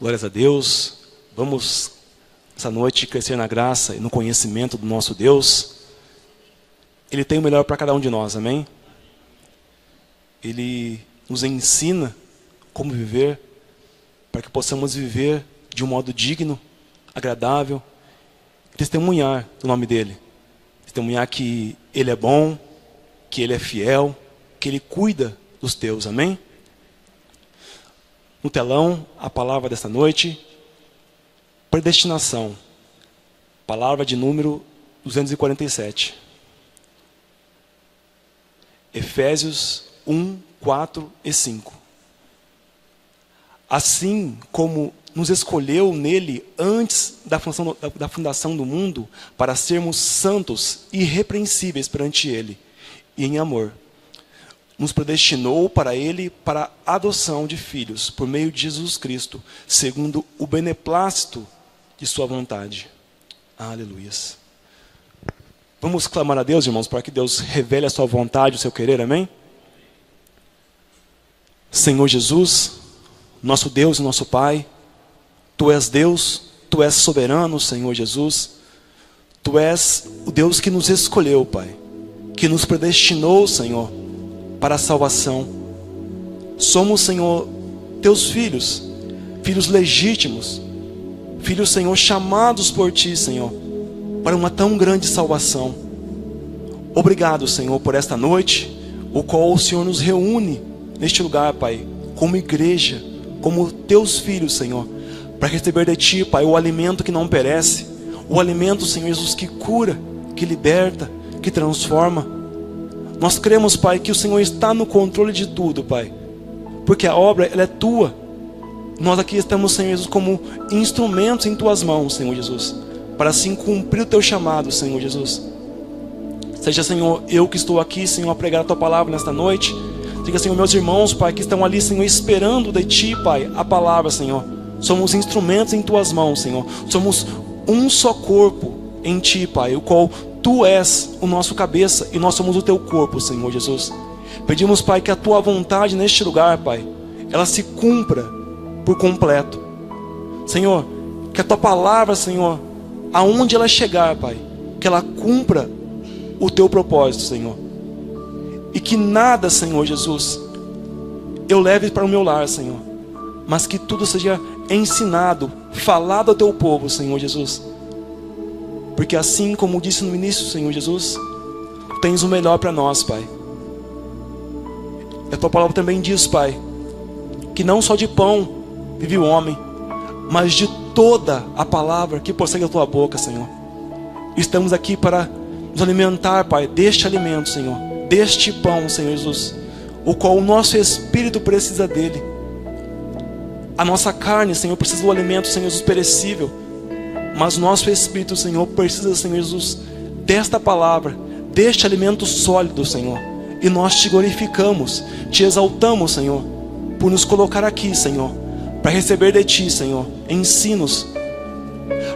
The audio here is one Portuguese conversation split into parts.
Glórias a Deus. Vamos, essa noite, crescer na graça e no conhecimento do nosso Deus. Ele tem o melhor para cada um de nós, amém? Ele nos ensina como viver, para que possamos viver de um modo digno, agradável, e testemunhar do nome dEle. Testemunhar que Ele é bom, que Ele é fiel, que Ele cuida dos teus, amém? No telão, a palavra desta noite, predestinação. Palavra de número 247. Efésios 1, 4 e 5. Assim como nos escolheu nele antes da fundação do mundo, para sermos santos e irrepreensíveis perante ele, e em amor, nos predestinou para ele para a adoção de filhos, por meio de Jesus Cristo, segundo o beneplácito de sua vontade. Aleluias. Vamos clamar a Deus, irmãos, para que Deus revele a sua vontade, o seu querer, amém? Senhor Jesus, nosso Deus e nosso Pai, Tu és Deus, Tu és soberano, Senhor Jesus. Tu és o Deus que nos escolheu, Pai, que nos predestinou, Senhor, para a salvação. Somos, Senhor, Teus filhos, filhos legítimos, filhos, Senhor, chamados por Ti, Senhor, para uma tão grande salvação. Obrigado, Senhor, por esta noite, o qual o Senhor nos reúne neste lugar, Pai, como igreja, como Teus filhos, Senhor, para receber de Ti, Pai, o alimento que não perece, o alimento, Senhor Jesus, que cura, que liberta, que transforma. Nós cremos, Pai, que o Senhor está no controle de tudo, Pai, porque a obra, ela é Tua. Nós aqui estamos, Senhor Jesus, como instrumentos em Tuas mãos, Senhor Jesus, para assim cumprir o Teu chamado, Senhor Jesus. Seja, Senhor, eu que estou aqui, Senhor, a pregar a Tua palavra nesta noite. Seja, Senhor, meus irmãos, Pai, que estão ali, Senhor, esperando de Ti, Pai, a palavra, Senhor. Somos instrumentos em Tuas mãos, Senhor. Somos um só corpo em Ti, Pai, o qual Tu és o nosso cabeça e nós somos o Teu corpo, Senhor Jesus. Pedimos, Pai, que a Tua vontade neste lugar, Pai, ela se cumpra por completo. Senhor, que a Tua palavra, Senhor, aonde ela chegar, Pai, que ela cumpra o Teu propósito, Senhor. E que nada, Senhor Jesus, eu leve para o meu lar, Senhor, mas que tudo seja ensinado, falado ao Teu povo, Senhor Jesus. Porque assim como disse no início, Senhor Jesus, tens o melhor para nós, Pai. E a Tua palavra também diz, Pai, que não só de pão vive o homem, mas de toda a palavra que procede da Tua boca, Senhor. Estamos aqui para nos alimentar, Pai, deste alimento, Senhor, deste pão, Senhor Jesus, o qual o nosso espírito precisa dele. A nossa carne, Senhor, precisa do alimento, Senhor Jesus, perecível, mas nosso espírito, Senhor, precisa, Senhor Jesus, desta palavra, deste alimento sólido, Senhor. E nós Te glorificamos, Te exaltamos, Senhor, por nos colocar aqui, Senhor, para receber de Ti, Senhor, ensinos,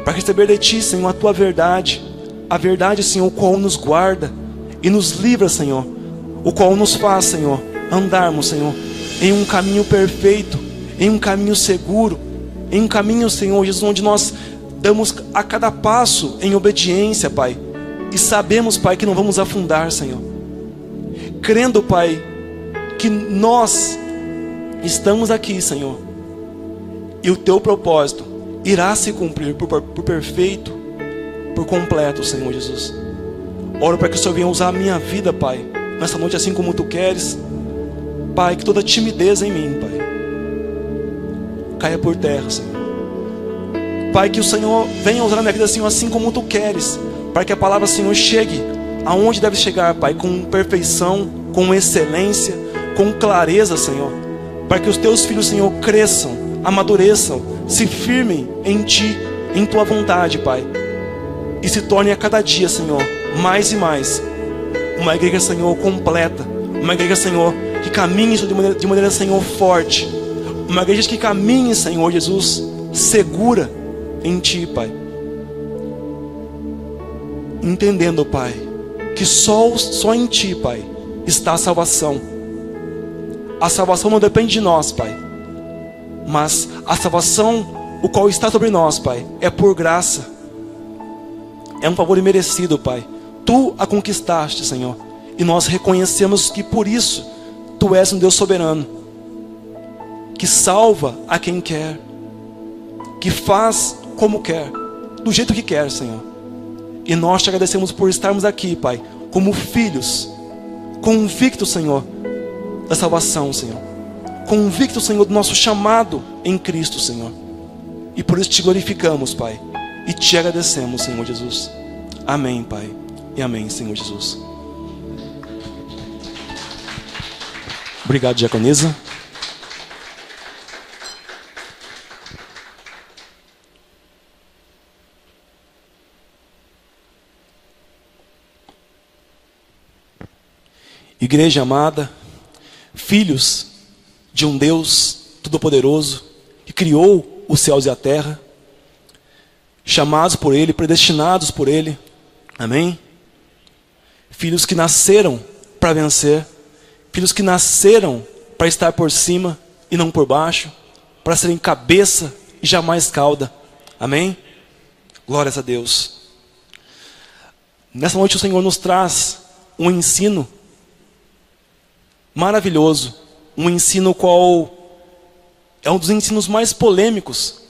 para receber de Ti, Senhor, a Tua verdade, a verdade, Senhor, o qual nos guarda e nos livra, Senhor, o qual nos faz, Senhor, andarmos, Senhor, em um caminho perfeito, em um caminho seguro, em um caminho, Senhor Jesus, onde nós damos a cada passo em obediência, Pai, e sabemos, Pai, que não vamos afundar, Senhor, crendo, Pai, que nós estamos aqui, Senhor, e o Teu propósito irá se cumprir por perfeito, por completo, Senhor Jesus. Oro para que o Senhor venha usar a minha vida, Pai, nessa noite assim como Tu queres, Pai, que toda timidez em mim, Pai, caia por terra, Senhor. Pai, que o Senhor venha usar a minha vida, Senhor, assim como Tu queres, para que a palavra, Senhor, chegue aonde deve chegar, Pai, com perfeição, com excelência, com clareza, Senhor, para que os Teus filhos, Senhor, cresçam, amadureçam, se firmem em Ti, em Tua vontade, Pai, e se tornem a cada dia, Senhor, mais e mais uma igreja, Senhor, completa, uma igreja, Senhor, que caminhe de maneira, Senhor, forte, uma igreja que caminhe, Senhor Jesus, segura em Ti, Pai, entendendo, Pai, que só em Ti, Pai, está a salvação. A salvação não depende de nós, Pai, mas a salvação o qual está sobre nós, Pai, é por graça. É um favor imerecido, Pai. Tu a conquistaste, Senhor. E nós reconhecemos que por isso Tu és um Deus soberano, que salva a quem quer, que faz como quer, do jeito que quer, Senhor. E nós te agradecemos por estarmos aqui, Pai, como filhos, convictos, Senhor, da salvação, Senhor. Convictos, Senhor, do nosso chamado em Cristo, Senhor. E por isso te glorificamos, Pai, e te agradecemos, Senhor Jesus. Amém, Pai, e amém, Senhor Jesus. Obrigado, diaconisa. Igreja amada, filhos de um Deus Todo-Poderoso, que criou os céus e a terra, chamados por Ele, predestinados por Ele, amém? Filhos que nasceram para vencer, filhos que nasceram para estar por cima e não por baixo, para serem cabeça e jamais cauda, amém? Glórias a Deus. Nessa noite o Senhor nos traz um ensino maravilhoso, um ensino qual é um dos ensinos mais polêmicos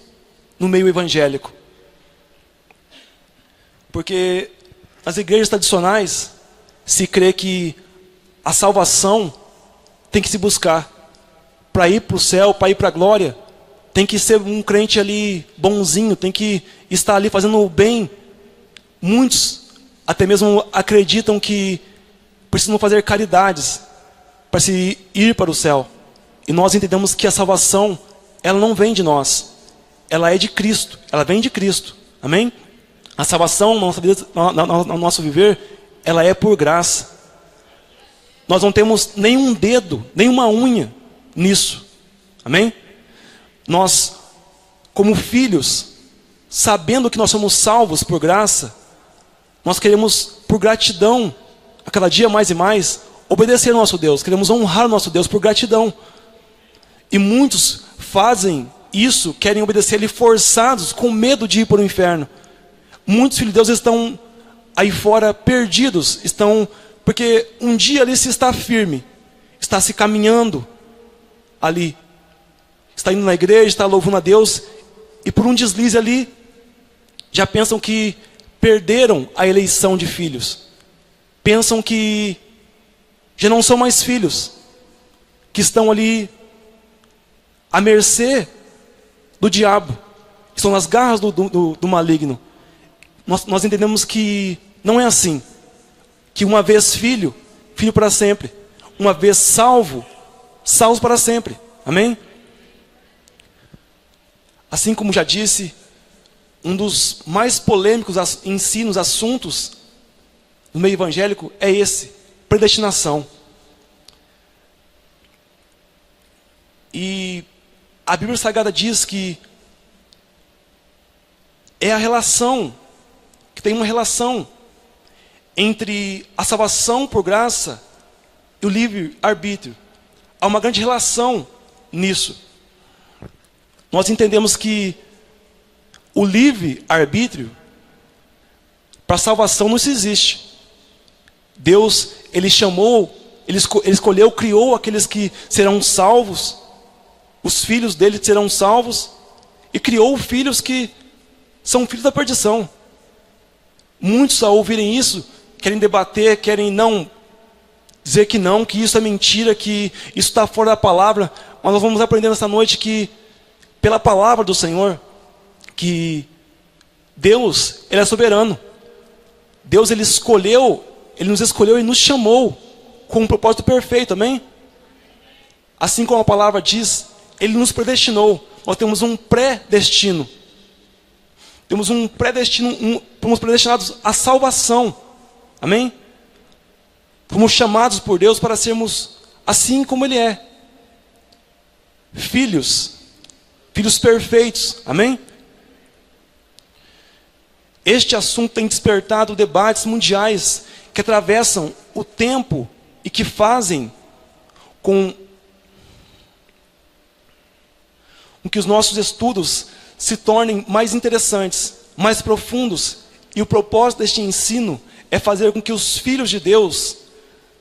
no meio evangélico. Porque nas igrejas tradicionais se crê que a salvação tem que se buscar. Para ir para o céu, para ir para a glória, tem que ser um crente ali bonzinho, tem que estar ali fazendo o bem. Muitos até mesmo acreditam que precisam fazer caridades para se ir para o céu. E nós entendemos que a salvação, ela não vem de nós, ela é de Cristo, ela vem de Cristo, amém? A salvação no nosso viver, ela é por graça. Nós não temos nenhum dedo, nenhuma unha nisso, amém? Nós, como filhos, sabendo que nós somos salvos por graça, nós queremos, por gratidão, a cada dia mais e mais, obedecer ao nosso Deus, queremos honrar o nosso Deus por gratidão. E muitos fazem isso, querem obedecer Ele forçados, com medo de ir para o inferno. Muitos filhos de Deus estão aí fora perdidos, porque um dia ali se está firme, está se caminhando ali, está indo na igreja, está louvando a Deus, e por um deslize ali, já pensam que perderam a eleição de filhos, pensam que já não são mais filhos, que estão ali à mercê do diabo, estão nas garras do maligno. Nós entendemos que não é assim, que uma vez filho, filho para sempre, uma vez salvo, salvos para sempre, amém? Assim como já disse, um dos mais polêmicos ensinos, assuntos no meio evangélico é esse: predestinação. E a Bíblia Sagrada diz que é a relação, que tem uma relação entre a salvação por graça e o livre-arbítrio. Há uma grande relação nisso. Nós entendemos que o livre-arbítrio para a salvação não existe. Deus, Ele chamou, Ele escolheu, criou aqueles que serão salvos, os filhos dele serão salvos, e criou filhos que são filhos da perdição. Muitos, ao ouvirem isso, querem debater, querem não dizer que não, que isso é mentira, que isso está fora da palavra. Mas nós vamos aprender nessa noite que, pela palavra do Senhor, que Deus, Ele é soberano. Deus, Ele escolheu, Ele nos escolheu e nos chamou com um propósito perfeito, amém? Assim como a palavra diz, Ele nos predestinou. Nós temos um pré-destino. Temos um pré-destino, fomos predestinados à salvação, amém? Fomos chamados por Deus para sermos assim como Ele é. Filhos perfeitos, amém? Este assunto tem despertado debates mundiais que atravessam o tempo e que fazem com que os nossos estudos se tornem mais interessantes, mais profundos. E o propósito deste ensino é fazer com que os filhos de Deus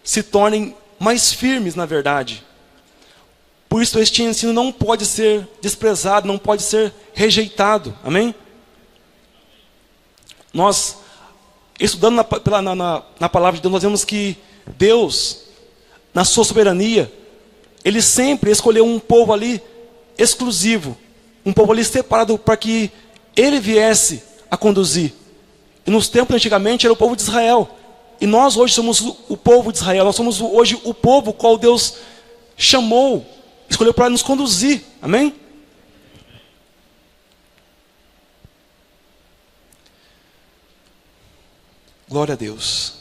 se tornem mais firmes na verdade. Por isso este ensino não pode ser desprezado, não pode ser rejeitado. Amém? Nós, estudando na palavra de Deus, nós vemos que Deus, na sua soberania, Ele sempre escolheu um povo ali exclusivo, um povo ali separado para que Ele viesse a conduzir. E nos tempos antigamente era o povo de Israel. E nós hoje somos o povo de Israel. Nós somos hoje o povo qual Deus chamou, escolheu para nos conduzir. Amém? Glória a Deus.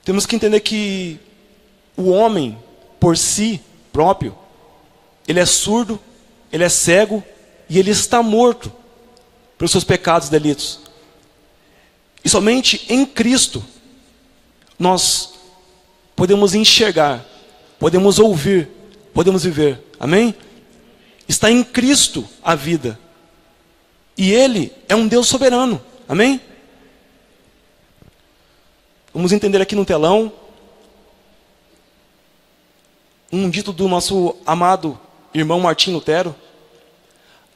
Temos que entender que o homem, por si próprio, ele é surdo, ele é cego e ele está morto pelos seus pecados e delitos. E somente em Cristo nós podemos enxergar, podemos ouvir, podemos viver. Amém? Está em Cristo a vida. E Ele é um Deus soberano. Amém? Vamos entender aqui no telão um dito do nosso amado irmão Martim Lutero.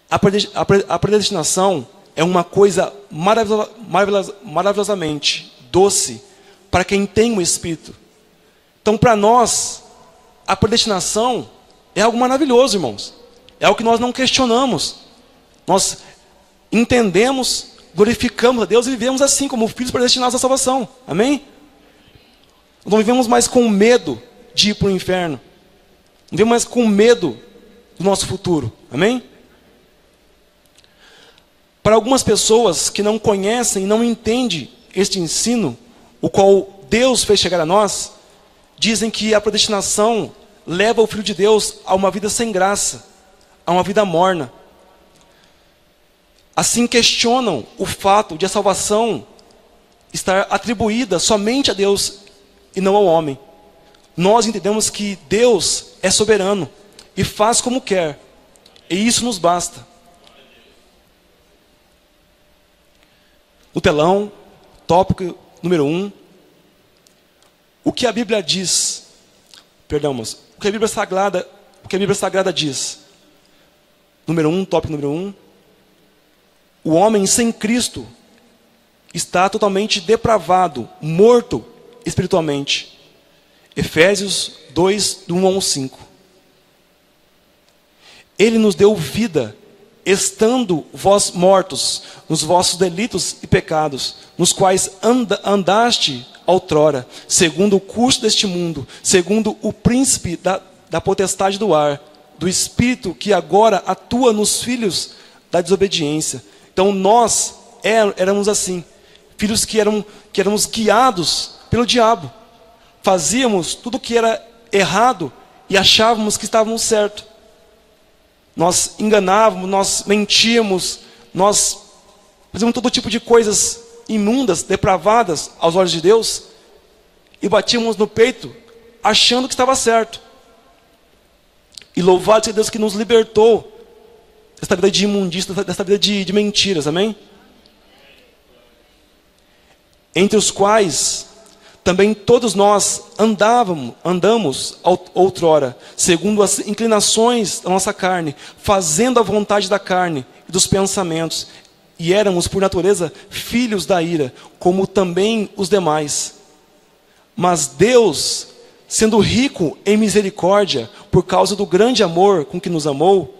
A predestinação é uma coisa maravilhosamente doce para quem tem o Espírito. Então, para nós, a predestinação é algo maravilhoso, irmãos. É algo que nós não questionamos. Nós entendemos, glorificamos a Deus e vivemos assim, como filhos predestinados à salvação. Amém? Não vivemos mais com medo de ir para o inferno. Não vivemos mais com medo do nosso futuro. Amém? Para algumas pessoas que não conhecem e não entendem este ensino, o qual Deus fez chegar a nós, dizem que a predestinação leva o Filho de Deus a uma vida sem graça, a uma vida morna. Assim questionam o fato de a salvação estar atribuída somente a Deus e não ao homem. Nós entendemos que Deus é soberano e faz como quer, e isso nos basta. No telão, tópico número 1. O que a Bíblia diz? Perdão, moço. O que a Bíblia Sagrada diz? Número 1, tópico número 1. O homem sem Cristo está totalmente depravado, morto espiritualmente. Efésios 2, do 1 ao 5. Ele nos deu vida, estando vós mortos nos vossos delitos e pecados, nos quais andaste outrora, segundo o curso deste mundo, segundo o príncipe da potestade do ar, do espírito que agora atua nos filhos da desobediência. Então nós éramos assim, filhos que éramos guiados pelo diabo. Fazíamos tudo o que era errado e achávamos que estávamos certo. Nós enganávamos, nós mentíamos, nós fazíamos todo tipo de coisas imundas, depravadas aos olhos de Deus, e batíamos no peito achando que estava certo. E louvado seja Deus que nos libertou desta vida de imundícia, desta vida de mentiras, amém? Entre os quais também todos nós andamos outrora, segundo as inclinações da nossa carne, fazendo a vontade da carne e dos pensamentos, e éramos por natureza filhos da ira, como também os demais. Mas Deus, sendo rico em misericórdia, por causa do grande amor com que nos amou,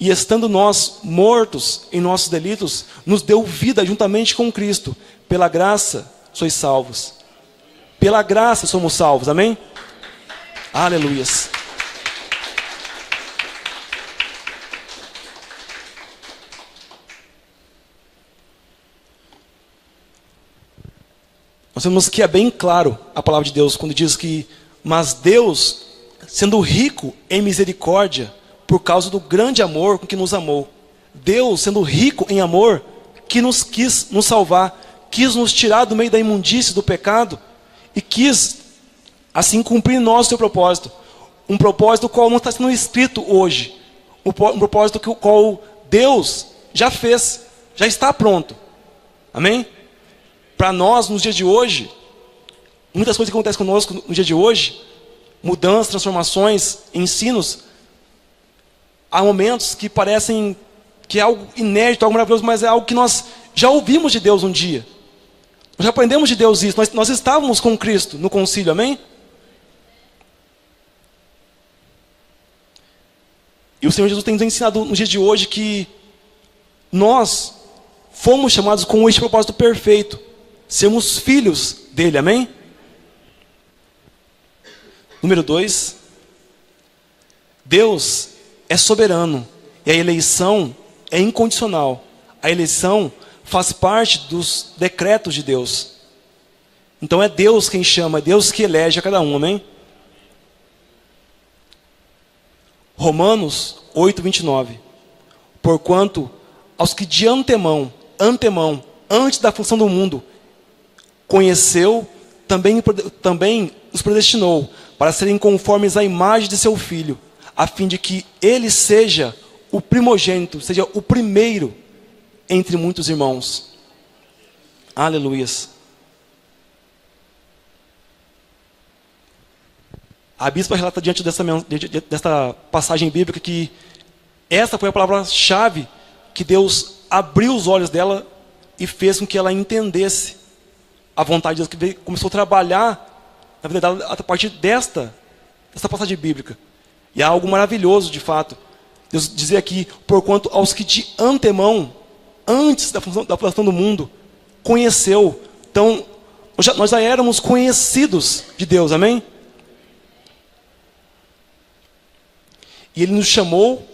e estando nós mortos em nossos delitos, nos deu vida juntamente com Cristo. Pela graça sois salvos. Pela graça somos salvos, amém? Aleluias. Nós vemos que é bem claro a palavra de Deus quando diz que, mas Deus, sendo rico em misericórdia, por causa do grande amor com que nos amou. Deus, sendo rico em amor, que nos quis nos salvar, quis nos tirar do meio da imundície do pecado, e quis, assim, cumprir nós o seu propósito. Um propósito qual não está sendo escrito hoje. um propósito que o qual Deus já fez, já está pronto. Amém? Para nós, nos dias de hoje, muitas coisas que acontecem conosco no dia de hoje, mudanças, transformações, ensinos, há momentos que parecem que é algo inédito, algo maravilhoso, mas é algo que nós já ouvimos de Deus um dia. Nós já aprendemos de Deus isso. Nós estávamos com Cristo no concílio, amém? E o Senhor Jesus tem nos ensinado no dia de hoje que nós fomos chamados com este propósito perfeito, sermos filhos dele, amém? Número 2, Deus é soberano e a eleição é incondicional. A eleição faz parte dos decretos de Deus. Então é Deus quem chama, é Deus que elege a cada um, amém? Romanos 8:29. Porquanto aos que de antemão, antes da fundação do mundo, conheceu, também os predestinou para serem conformes à imagem de seu Filho, a fim de que ele seja o primogênito, seja o primeiro entre muitos irmãos. Aleluias. A bispa relata diante desta passagem bíblica que essa foi a palavra-chave que Deus abriu os olhos dela e fez com que ela entendesse a vontade de Deus, que começou a trabalhar na vida dela a partir desta passagem bíblica. E é algo maravilhoso, de fato. Deus dizia aqui, porquanto aos que de antemão, antes da fundação do mundo, conheceu. Então, nós já éramos conhecidos de Deus, amém? E Ele nos chamou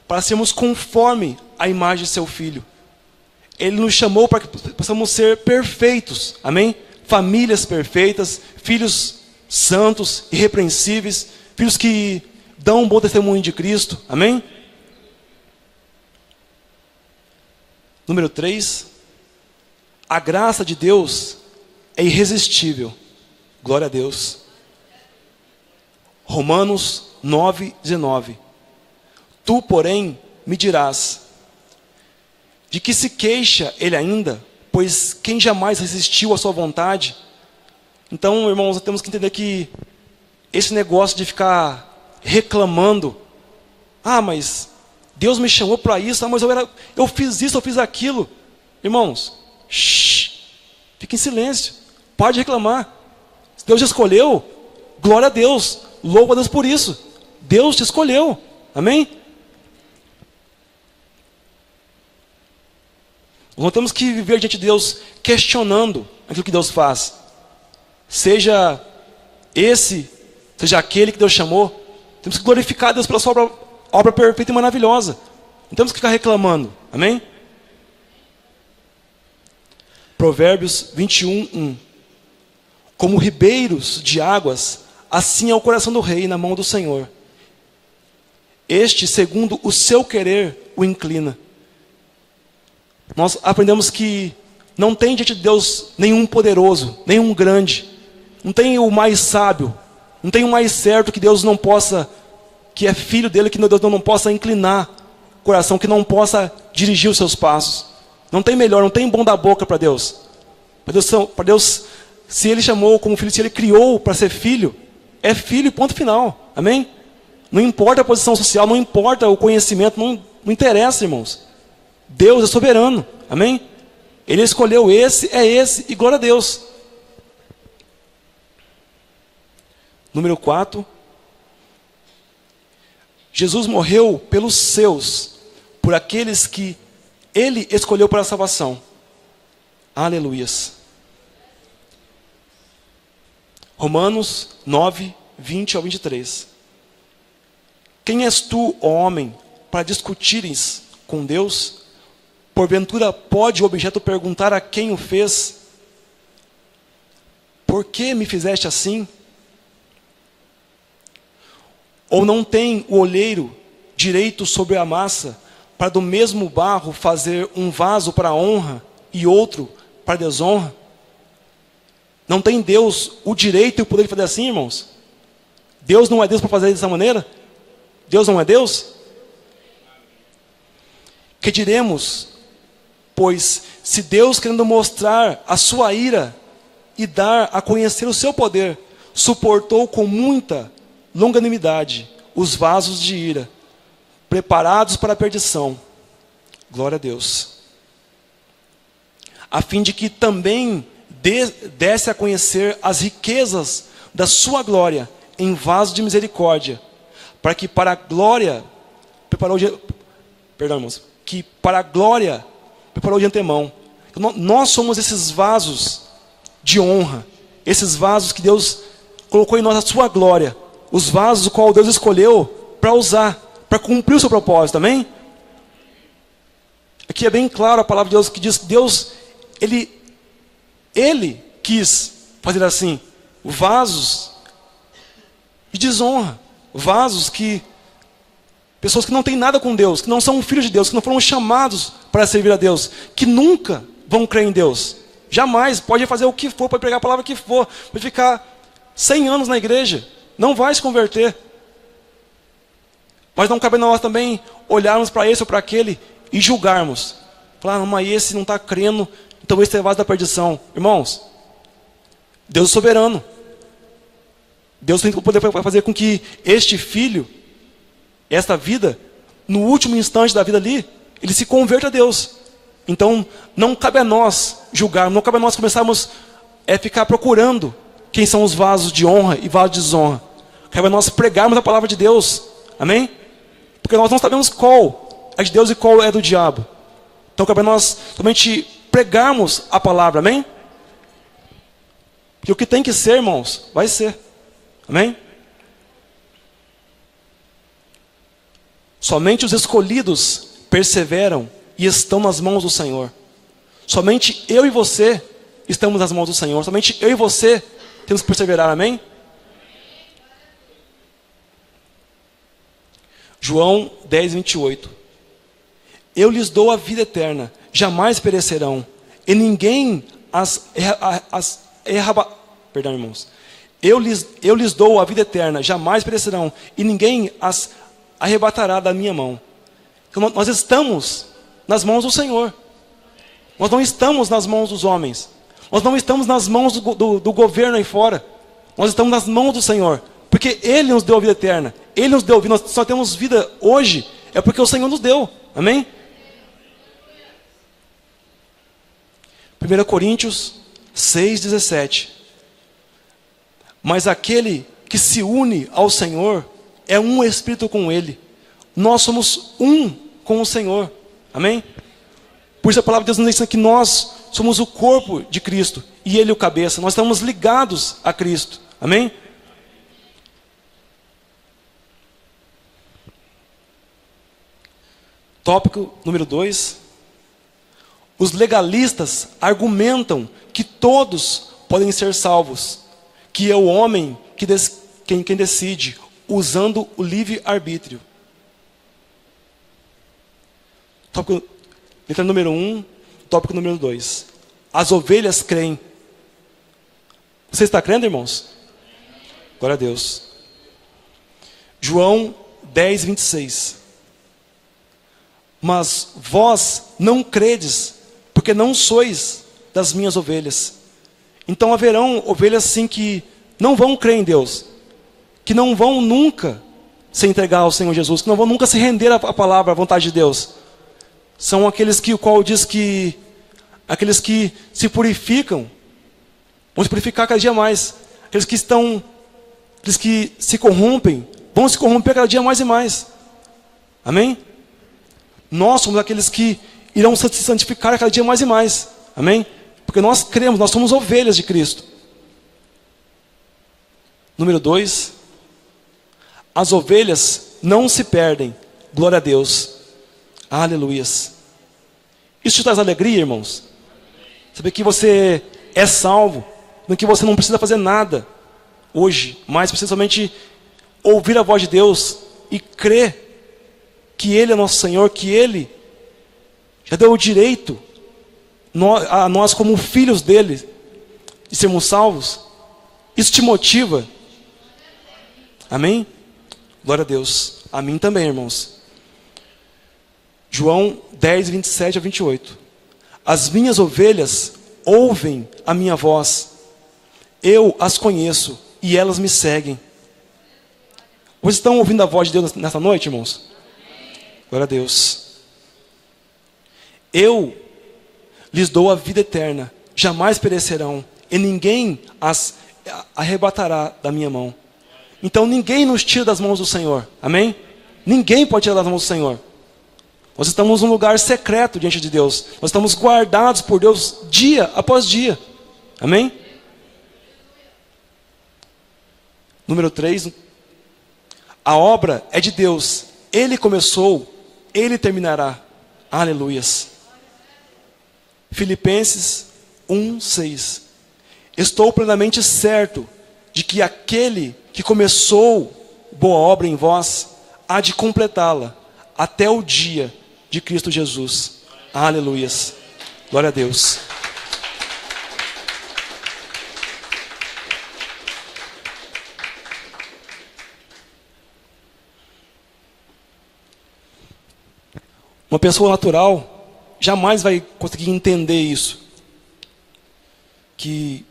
para sermos conforme a imagem de seu Filho. Ele nos chamou para que possamos ser perfeitos, amém? Famílias perfeitas, filhos santos, irrepreensíveis, filhos que dão um bom testemunho de Cristo, amém? Número 3, a graça de Deus é irresistível. Glória a Deus. Romanos 9:19. Tu, porém, me dirás, de que se queixa ele ainda, pois quem jamais resistiu à sua vontade? Então, irmãos, nós temos que entender que esse negócio de ficar reclamando, mas Deus me chamou para isso, mas eu fiz isso, eu fiz aquilo. Irmãos, fique em silêncio, pare de reclamar. Se Deus te escolheu, glória a Deus, louva a Deus por isso. Deus te escolheu, amém? Nós não temos que viver diante de Deus questionando aquilo que Deus faz. Seja aquele que Deus chamou. Temos que glorificar a Deus pela sua obra perfeita e maravilhosa. Não temos que ficar reclamando, amém? Provérbios 21:1. Como ribeiros de águas, assim é o coração do rei na mão do Senhor. Este, segundo o seu querer, o inclina. Nós aprendemos que não tem diante de Deus nenhum poderoso, nenhum grande. Não tem o mais sábio, não tem o mais certo que Deus não possa, que é filho dele, que Deus não possa inclinar o coração, que não possa dirigir os seus passos. Não tem melhor, não tem bom da boca para Deus. Para Deus, se Ele chamou como filho, se Ele criou para ser filho, é filho, ponto final. Amém? Não importa a posição social, não importa o conhecimento, não interessa, irmãos. Deus é soberano, amém? Ele escolheu esse, e glória a Deus. Número 4. Jesus morreu pelos seus, por aqueles que Ele escolheu para a salvação. Aleluias. Romanos 9:20-23. Quem és tu, ó homem, para discutires com Deus? Porventura pode o objeto perguntar a quem o fez: por que me fizeste assim? Ou não tem o olheiro direito sobre a massa, para do mesmo barro fazer um vaso para a honra e outro para a desonra? Não tem Deus o direito e o poder de fazer assim, irmãos? Deus não é Deus para fazer dessa maneira? Deus não é Deus? Que diremos? Pois se Deus, querendo mostrar a sua ira e dar a conhecer o seu poder, suportou com muita longanimidade os vasos de ira, preparados para a perdição. Glória a Deus. A fim de que também desse a conhecer as riquezas da sua glória em vaso de misericórdia, para que para a glória preparou de antemão. Nós somos esses vasos de honra, esses vasos que Deus colocou em nós a sua glória, os vasos o qual Deus escolheu para usar, para cumprir o seu propósito, amém? Aqui é bem claro a palavra de Deus que diz que Deus, Ele quis fazer assim, vasos de desonra, vasos que, pessoas que não têm nada com Deus, que não são filhos de Deus, que não foram chamados para servir a Deus, que nunca vão crer em Deus, jamais, pode fazer o que for, pode pregar a palavra que for, pode ficar 100 anos na igreja, não vai se converter. Mas não cabe a nós também olharmos para esse ou para aquele e julgarmos. Falar, mas esse não está crendo, então esse é vaso da perdição. Irmãos, Deus é soberano. Deus tem o poder para fazer com que este filho, esta vida, no último instante da vida ali, ele se converta a Deus. Então, não cabe a nós julgarmos, não cabe a nós começarmos a ficar procurando quem são os vasos de honra e vasos de desonra. Cabe a nós pregarmos a palavra de Deus. Amém? Porque nós não sabemos qual é de Deus e qual é do diabo. Então cabe a nós somente pregarmos a palavra. Amém? Porque o que tem que ser, irmãos, vai ser. Amém? Somente os escolhidos perseveram e estão nas mãos do Senhor. Somente eu e você estamos nas mãos do Senhor. Somente eu e você temos que perseverar. Amém? João 10, 28. Eu lhes dou a vida eterna, jamais perecerão, e ninguém Perdão, irmãos. Eu lhes dou a vida eterna, jamais perecerão, e ninguém as arrebatará da minha mão. Então, nós estamos nas mãos do Senhor. Nós não estamos nas mãos dos homens. Nós não estamos nas mãos do governo aí fora. Nós estamos nas mãos do Senhor. Porque Ele nos deu a vida eterna. Ele nos deu vida. Nós só temos vida hoje. É porque o Senhor nos deu. Amém? 1 Coríntios 6,17. Mas aquele que se une ao Senhor é um espírito com Ele. Nós somos um com o Senhor. Amém? Por isso a palavra de Deus nos ensina que nós somos o corpo de Cristo e Ele o cabeça. Nós estamos ligados a Cristo. Amém? Tópico número 2. Os legalistas argumentam que todos podem ser salvos, que é o homem quem decide, usando o livre-arbítrio. Tópico, letra número 1, tópico número 2. As ovelhas creem. Você está crendo, irmãos? Glória a Deus. João 10, 26. Mas vós não credes, porque não sois das minhas ovelhas. Então haverão ovelhas sim que não vão crer em Deus, que não vão nunca se entregar ao Senhor Jesus, que não vão nunca se render à palavra, à vontade de Deus. São aqueles que o qual diz que aqueles que se purificam vão se purificar cada dia mais. Aqueles que se corrompem vão se corromper cada dia mais e mais. Amém? Nós somos aqueles que irão se santificar cada dia mais e mais. Amém? Porque nós cremos, nós somos ovelhas de Cristo. Número 2. As ovelhas não se perdem. Glória a Deus. Aleluias. Isso te traz alegria, irmãos? Saber que você é salvo, que você não precisa fazer nada hoje, mas precisa somente ouvir a voz de Deus e crer que Ele é nosso Senhor, que Ele já deu o direito a nós como filhos dEle de sermos salvos. Isso te motiva? Amém? Glória a Deus. A mim também, irmãos. João 10, 27 a 28. As minhas ovelhas ouvem a minha voz. Eu as conheço e elas me seguem. Vocês estão ouvindo a voz de Deus nessa noite, irmãos? Glória a Deus. Eu lhes dou a vida eterna, jamais perecerão, e ninguém as arrebatará da minha mão. Então ninguém nos tira das mãos do Senhor, amém? Ninguém pode tirar das mãos do Senhor. Nós estamos num lugar secreto diante de Deus. Nós estamos guardados por Deus dia após dia, amém? Número 3, a obra é de Deus. Ele começou, Ele terminará. Aleluias. Filipenses 1:6. Estou plenamente certo de que aquele que começou boa obra em vós há de completá-la até o dia de Cristo Jesus. Aleluias. Glória a Deus. Uma pessoa natural jamais vai conseguir entender isso. Que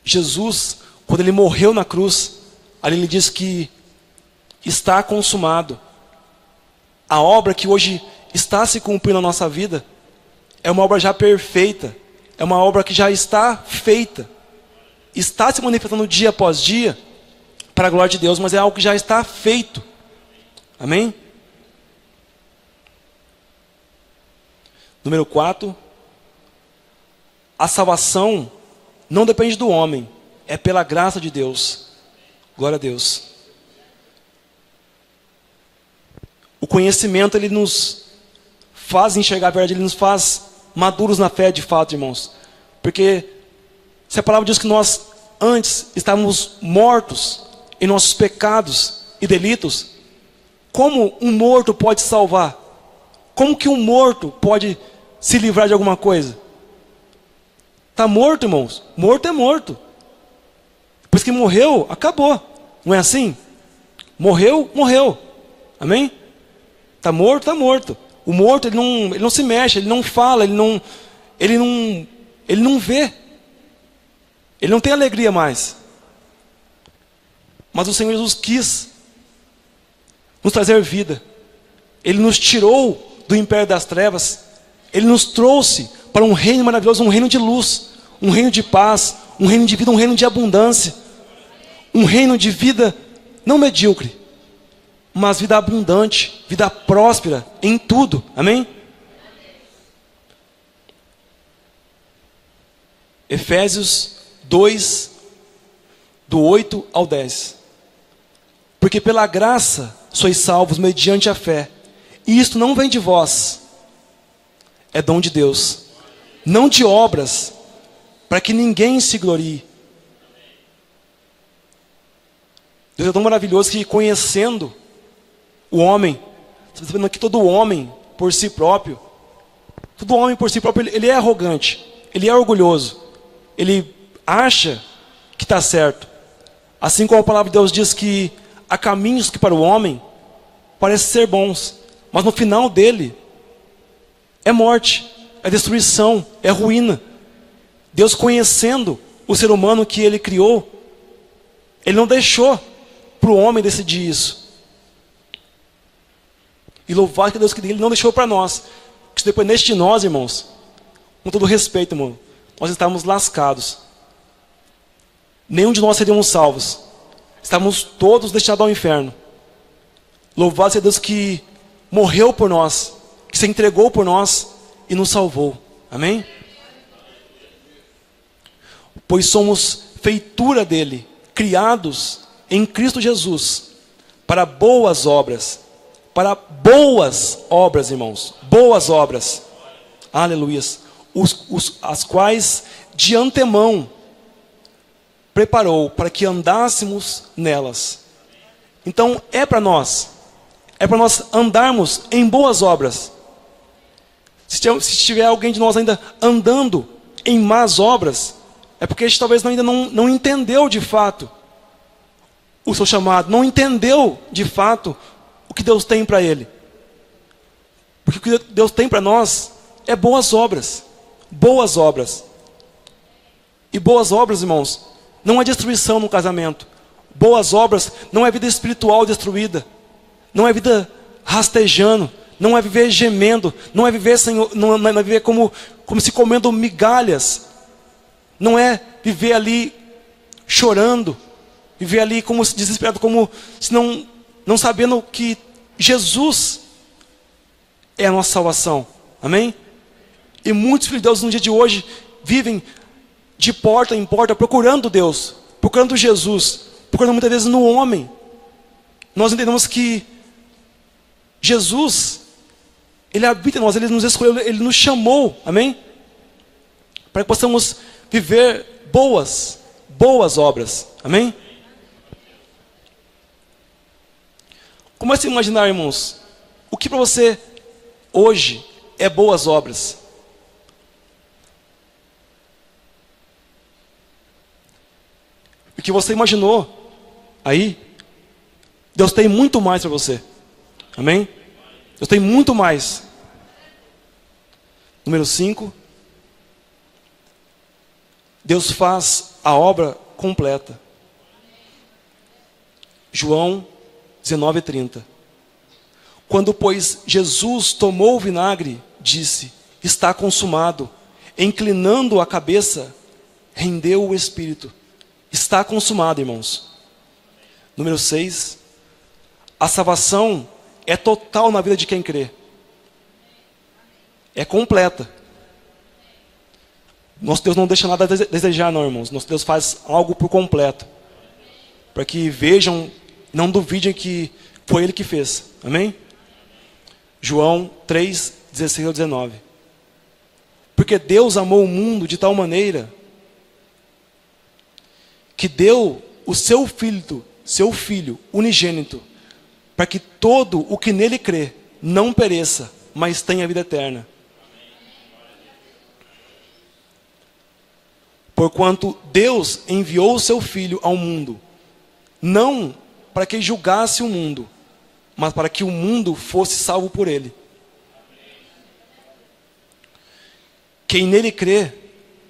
Jesus, quando Ele morreu na cruz, ali Ele diz que está consumado. A obra que hoje está se cumprindo na nossa vida é uma obra já perfeita. É uma obra que já está feita. Está se manifestando dia após dia para a glória de Deus, mas é algo que já está feito. Amém? Número 4, a salvação não depende do homem, é pela graça de Deus. Glória a Deus. O conhecimento, ele nos faz enxergar a verdade, ele nos faz maduros na fé de fato, irmãos. Porque se a palavra diz que nós antes estávamos mortos em nossos pecados e delitos, como um morto pode salvar? Como que um morto pode se livrar de alguma coisa? Está morto, irmãos. Morto é morto. Depois que morreu, acabou. Não é assim? Morreu, morreu. Amém? Está morto, está morto. O morto, ele não se mexe, ele não fala, ele não vê. Ele não tem alegria mais. Mas o Senhor Jesus quis nos trazer vida. Ele nos tirou do império das trevas. Ele nos trouxe para um reino maravilhoso, um reino de luz, um reino de paz, um reino de vida, um reino de abundância, um reino de vida não medíocre, mas vida abundante, vida próspera em tudo. Amém? Efésios 2, do 8 ao 10. Porque pela graça sois salvos mediante a fé, e isto não vem de vós, é dom de Deus, não de obras, para que ninguém se glorie. Deus é tão maravilhoso que, conhecendo o homem, você está sabendo que todo homem por si próprio, ele é arrogante, ele é orgulhoso, ele acha que está certo. Assim como a palavra de Deus diz que há caminhos que para o homem parecem ser bons, mas no final dele é morte, é destruição, é ruína. Deus, conhecendo o ser humano que Ele criou, Ele não deixou para o homem decidir isso. E louvado que Deus que Ele não deixou para nós. Porque se dependesse de nós, irmãos, com todo respeito, irmão, nós estávamos lascados. Nenhum de nós seríamos salvos. Estávamos todos destinados ao inferno. Louvado seja Deus que morreu por nós, que se entregou por nós e nos salvou. Amém? Pois somos feitura dele, criados em Cristo Jesus, para boas obras. Para boas obras, irmãos. Boas obras. Aleluias. As quais de antemão preparou para que andássemos nelas. Então é para nós andarmos em boas obras. Se tiver alguém de nós ainda andando em más obras, é porque a gente talvez ainda não entendeu de fato o seu chamado, não entendeu de fato o que Deus tem para ele. Porque o que Deus tem para nós é boas obras. Boas obras. E boas obras, irmãos, não é destruição no casamento. Boas obras não é vida espiritual destruída. Não é vida rastejando. Não é viver gemendo. Não é viver, não é viver como se comendo migalhas. Não é viver ali chorando. Viver ali como se desesperado, como se não sabendo que Jesus é a nossa salvação. Amém? E muitos filhos de Deus no dia de hoje vivem de porta em porta procurando Deus, procurando Jesus, procurando muitas vezes no homem. Nós entendemos que Jesus, Ele habita em nós, Ele nos escolheu, Ele nos chamou, amém? Para que possamos viver boas obras, amém? Comece a imaginar, irmãos, o que para você hoje é boas obras. O que você imaginou aí, Deus tem muito mais para você. Amém? Deus tem muito mais. Número 5. Deus faz a obra completa. João 19:30. Quando, pois, Jesus tomou o vinagre, disse: está consumado. Inclinando a cabeça, rendeu o espírito. Está consumado, irmãos. Número 6. A salvação é total na vida de quem crê. É completa. Nosso Deus não deixa nada a desejar, não, irmãos. Nosso Deus faz algo por completo. Para que vejam, não duvidem que foi Ele que fez. Amém? João 3, 16 ao 19. Porque Deus amou o mundo de tal maneira que deu o seu filho unigênito, para que todo o que nele crê não pereça, mas tenha vida eterna. Porquanto Deus enviou o seu Filho ao mundo, não para que julgasse o mundo, mas para que o mundo fosse salvo por ele. Quem nele crê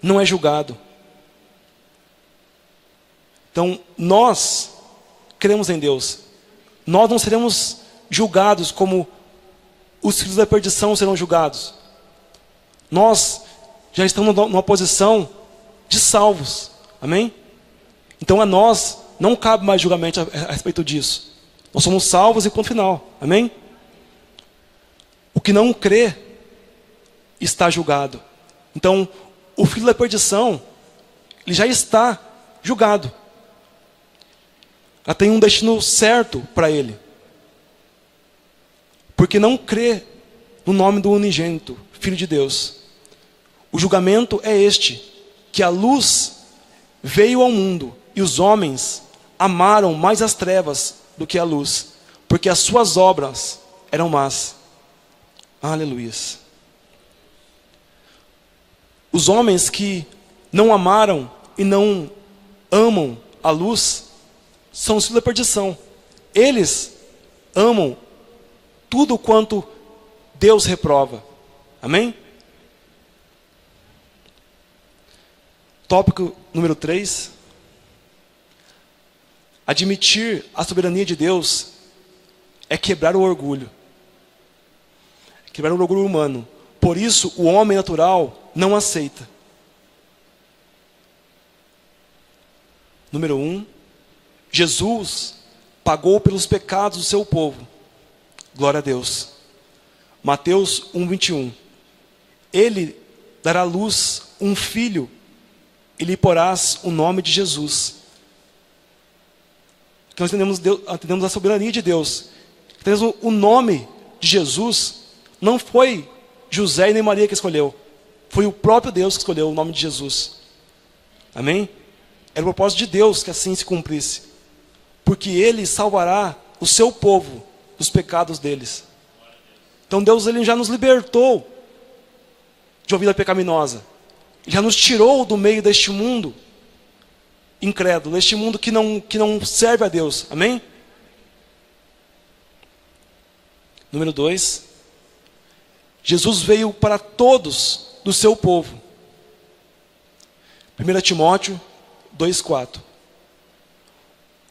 não é julgado. Então, nós cremos em Deus. Nós não seremos julgados como os filhos da perdição serão julgados. Nós já estamos numa posição de salvos. Amém? Então a nós não cabe mais julgamento a respeito disso. Nós somos salvos e ponto final. Amém? O que não crê está julgado. Então, o filho da perdição, ele já está julgado. Já tem um destino certo para ele. Porque não crê no nome do unigênito, Filho de Deus. O julgamento é este: que a luz veio ao mundo e os homens amaram mais as trevas do que a luz, porque as suas obras eram más. Aleluia. Os homens que não amaram e não amam a luz são os filhos da perdição. Eles amam tudo quanto Deus reprova. Amém? Tópico número 3. Admitir a soberania de Deus é quebrar o orgulho. Quebrar o orgulho humano. Por isso, o homem natural não aceita. Número 1. Jesus pagou pelos pecados do seu povo. Glória a Deus. Mateus 1:21. Ele dará à luz um filho e lhe porás o nome de Jesus. Então nós entendemos a soberania de Deus. Entendemos o nome de Jesus. Não foi José e nem Maria que escolheu. Foi o próprio Deus que escolheu o nome de Jesus. Amém? Era o propósito de Deus que assim se cumprisse. Porque Ele salvará o seu povo dos pecados deles. Então Deus, Ele já nos libertou de uma vida pecaminosa. Ele já nos tirou do meio deste mundo incrédulo, deste mundo que não serve a Deus. Amém? Número 2. Jesus veio para todos do seu povo. 1 Timóteo 2,4.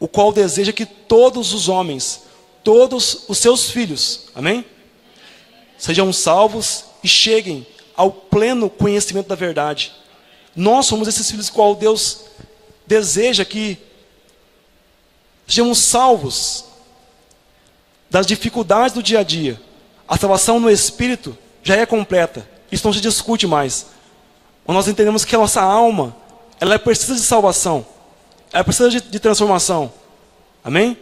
O qual deseja que todos os homens, todos os seus filhos, amém? Sejam salvos e cheguem ao pleno conhecimento da verdade. Nós somos esses filhos qual Deus deseja que sejamos salvos das dificuldades do dia a dia. A salvação no Espírito já é completa. Isso não se discute mais. Mas nós entendemos que a nossa alma, ela precisa de salvação. Ela precisa de transformação. Amém?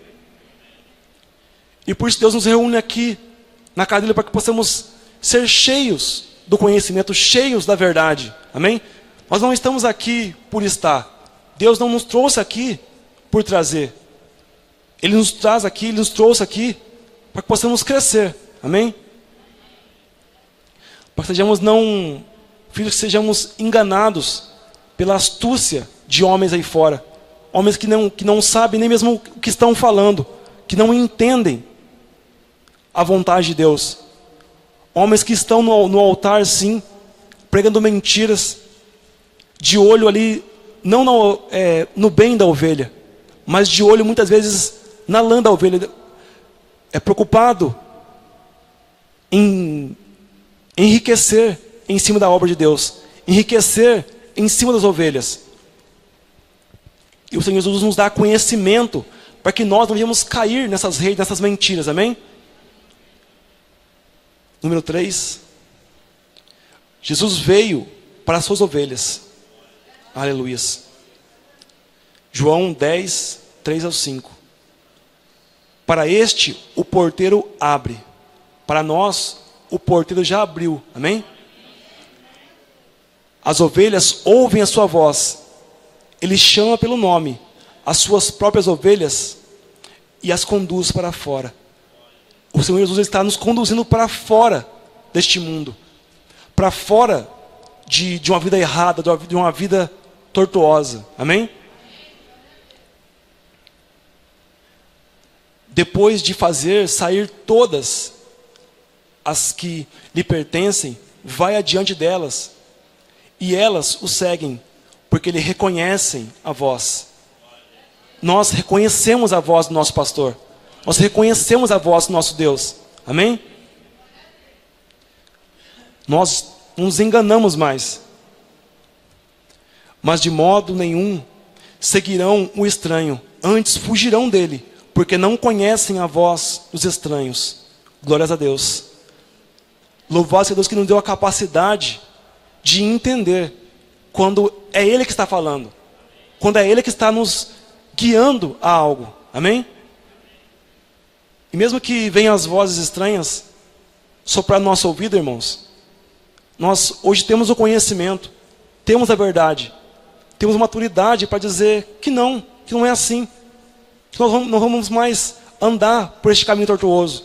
E por isso Deus nos reúne aqui na casa dele para que possamos ser cheios do conhecimento, cheios da verdade. Amém? Nós não estamos aqui por estar. Deus não nos trouxe aqui por trazer. Ele nos traz aqui, Ele nos trouxe aqui para que possamos crescer. Amém? Para que sejamos filhos, que sejamos enganados pela astúcia de homens aí fora. Homens que não sabem nem mesmo o que estão falando, que não entendem a vontade de Deus. Homens que estão no altar, sim, pregando mentiras, de olho ali, não no bem da ovelha, mas de olho muitas vezes na lã da ovelha. É preocupado em enriquecer em cima da obra de Deus, enriquecer em cima das ovelhas. E o Senhor Jesus nos dá conhecimento para que nós não venhamos cair nessas redes, nessas mentiras, amém? Número 3. Jesus veio para as suas ovelhas. Aleluias. João 10, 3-5. Para este o porteiro abre. Para nós o porteiro já abriu, amém? As ovelhas ouvem a sua voz. Ele chama pelo nome as suas próprias ovelhas e as conduz para fora. O Senhor Jesus está nos conduzindo para fora deste mundo, para fora de uma vida errada, de uma vida tortuosa. Amém? Depois de fazer sair todas as que lhe pertencem, vai adiante delas, e elas o seguem, porque eles reconhecem a voz. Nós reconhecemos a voz do nosso pastor. Nós reconhecemos a voz do nosso Deus. Amém? Nós não nos enganamos mais. Mas de modo nenhum seguirão o estranho. Antes fugirão dele, porque não conhecem a voz dos estranhos. Glórias a Deus. Louvado seja Deus que nos deu a capacidade de entender quando é Ele que está falando, quando é Ele que está nos guiando a algo. Amém? E mesmo que venham as vozes estranhas soprar no nosso ouvido, irmãos, nós hoje temos o conhecimento, temos a verdade, temos maturidade para dizer que não é assim, que nós não vamos mais andar por este caminho tortuoso.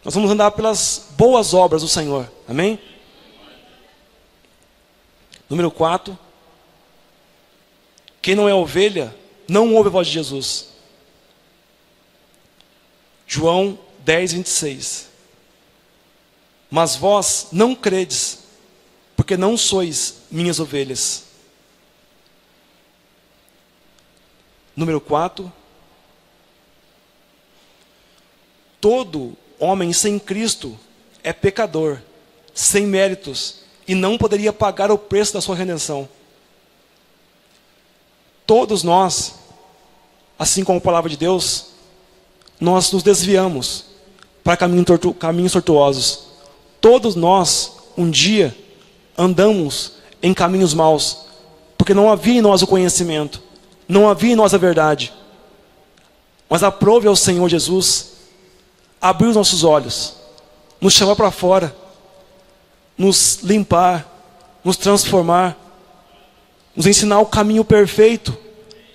Nós vamos andar pelas boas obras do Senhor. Amém? Número 4. Quem não é ovelha, não ouve a voz de Jesus. João 10, 26. Mas vós não credes, porque não sois minhas ovelhas. Número 4. Todo homem sem Cristo é pecador, sem méritos, e não poderia pagar o preço da sua redenção. Todos nós, assim como a palavra de Deus, nós nos desviamos para caminhos tortuosos. Todos nós, um dia, andamos em caminhos maus, porque não havia em nós o conhecimento, não havia em nós a verdade. Mas aprove ao Senhor Jesus abrir os nossos olhos, nos chamar para fora, nos limpar, nos transformar, nos ensinar o caminho perfeito,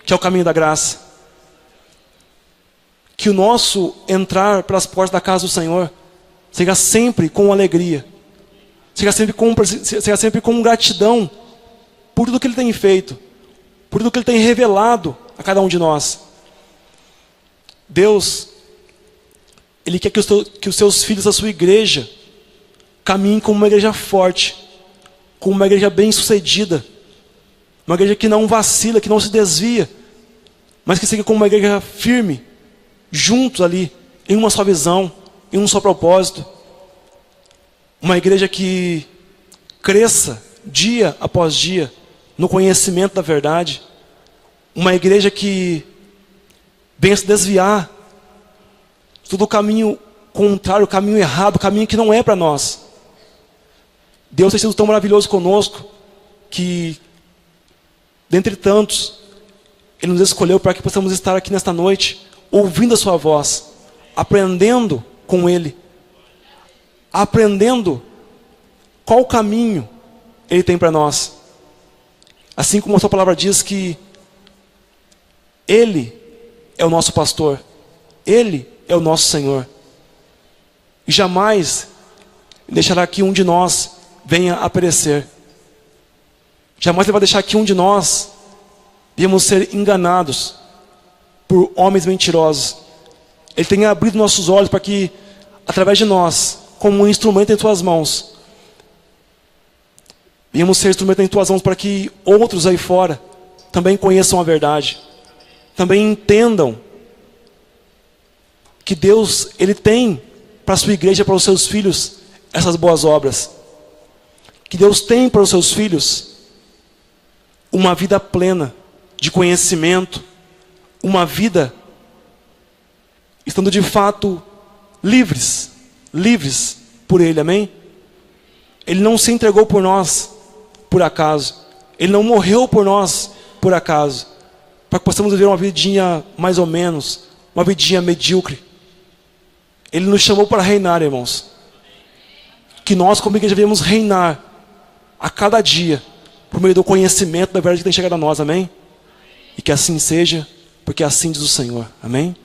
que é o caminho da graça. Que o nosso entrar pelas portas da casa do Senhor seja sempre com alegria, seja sempre com gratidão por tudo que Ele tem feito, por tudo que Ele tem revelado a cada um de nós. Deus, Ele quer que os seus filhos, a sua igreja, caminhe como uma igreja forte, como uma igreja bem-sucedida, uma igreja que não vacila, que não se desvia, mas que siga como uma igreja firme, juntos ali, em uma só visão, em um só propósito. Uma igreja que cresça dia após dia no conhecimento da verdade. Uma igreja que venha se desviar todo o caminho contrário, o caminho errado, o caminho que não é para nós. Deus tem sido tão maravilhoso conosco que, dentre tantos, Ele nos escolheu para que possamos estar aqui nesta noite, ouvindo a sua voz, aprendendo com Ele, aprendendo qual caminho Ele tem para nós. Assim como a sua palavra diz que Ele é o nosso pastor, Ele é o nosso Senhor, e jamais deixará que um de nós venha a perecer. Jamais Ele vai deixar que um de nós venhamos ser enganados por homens mentirosos. Ele tem abrido nossos olhos para que, através de nós, como um instrumento em tuas mãos, venhamos ser instrumento em tuas mãos para que outros aí fora também conheçam a verdade, também entendam que Deus, Ele tem para a sua igreja, para os seus filhos, essas boas obras. Que Deus tem para os seus filhos uma vida plena de conhecimento, uma vida estando de fato livres por Ele, amém? Ele não se entregou por nós por acaso, Ele não morreu por nós por acaso, para que possamos viver uma vidinha mais ou menos, uma vidinha medíocre. Ele nos chamou para reinar, irmãos. Que nós, como igreja, devemos reinar a cada dia, por meio do conhecimento da verdade que tem chegado a nós, amém? E que assim seja, porque assim diz o Senhor, amém?